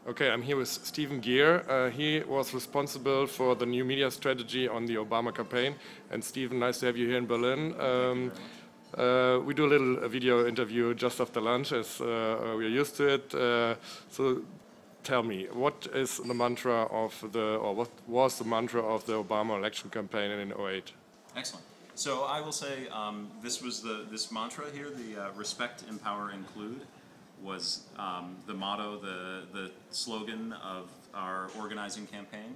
Okay, I'm here with Stephen Gear. He was responsible for the new media strategy on the Obama campaign. And Stephen, nice to have you here in Berlin. We do a little video interview just after lunch, as we're used to it. So tell me, what is the mantra of what was the mantra of the Obama election campaign in 2008? Excellent. So I will say this mantra here, the respect, empower, include, was the motto, the slogan of our organizing campaign,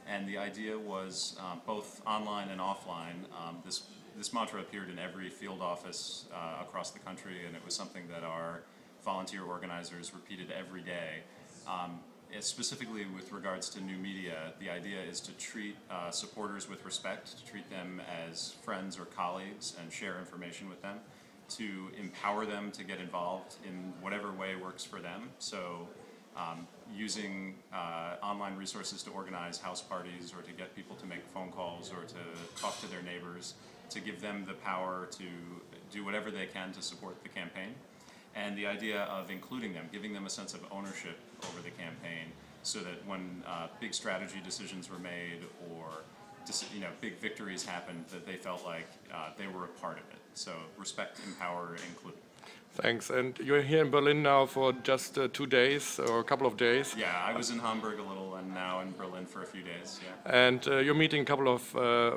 and the idea was both online and offline. This mantra appeared in every field office across the country, and it was something that our volunteer organizers repeated every day. Specifically with regards to new media, the idea is to treat supporters with respect, to treat them as friends or colleagues and share information with them, to empower them to get involved in whatever way works for them. So using online resources to organize house parties or to get people to make phone calls or to talk to their neighbors, to give them the power to do whatever they can to support the campaign. And the idea of including them, giving them a sense of ownership over the campaign, so that when big strategy decisions were made or big victories happened, that they felt like they were a part of it. So respect, empower, include. Thanks. And you're here in Berlin now for just 2 days or a couple of days. Yeah, I was in Hamburg a little and now in Berlin for a few days. Yeah. And you're meeting a couple of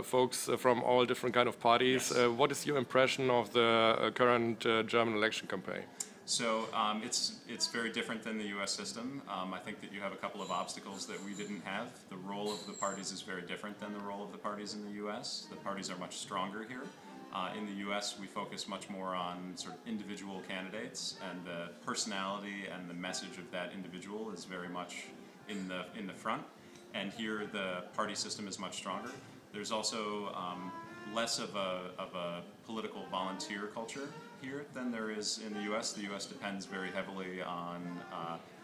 folks from all different kind of parties. Yes. What is your impression of the current German election campaign? So it's very different than the U.S. system. I think that you have a couple of obstacles that we didn't have. The role of the parties is very different than the role of the parties in the U.S. The parties are much stronger here. In the U.S., we focus much more on sort of individual candidates, and the personality and the message of that individual is very much in the front. And here, the party system is much stronger. There's also less of a political volunteer culture here than there is in the U.S. The U.S. depends very heavily on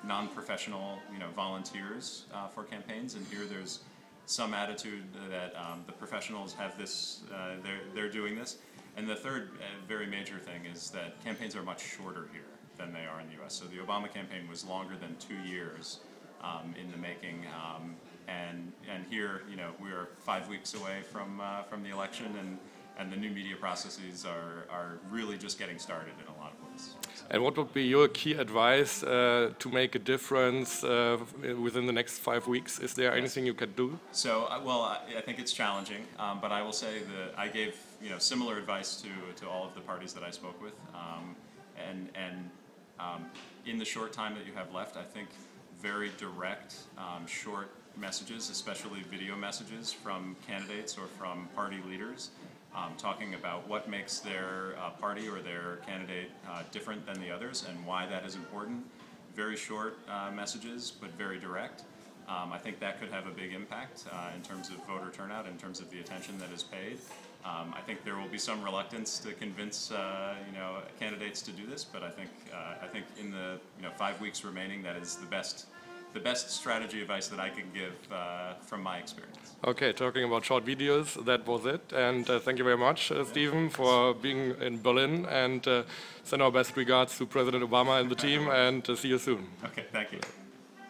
non-professional, volunteers for campaigns, and here there's some attitude that the professionals have this, they're doing this. And the third very major thing is that campaigns are much shorter here than they are in the U.S. So the Obama campaign was longer than 2 years in the making, and here, we are 5 weeks away from the election, and the new media processes are really just getting started in a lot of ways. And what would be your key advice to make a difference within the next 5 weeks? Is there anything you can do? So, I think it's challenging, but I will say that I gave similar advice to all of the parties that I spoke with, and in the short time that you have left, I think very direct, short messages, especially video messages from candidates or from party leaders, talking about what makes their party or their candidate different than the others and why that is important. Very short messages, but very direct. I think that could have a big impact in terms of voter turnout, in terms of the attention that is paid. I think there will be some reluctance to convince candidates to do this, but I think in the 5 weeks remaining, that is the best strategy advice that I can give from my experience. Okay, talking about short videos, that was it. And thank you very much, Stephen, for being in Berlin, and send our best regards to President Obama and the team, and see you soon. Okay, thank you.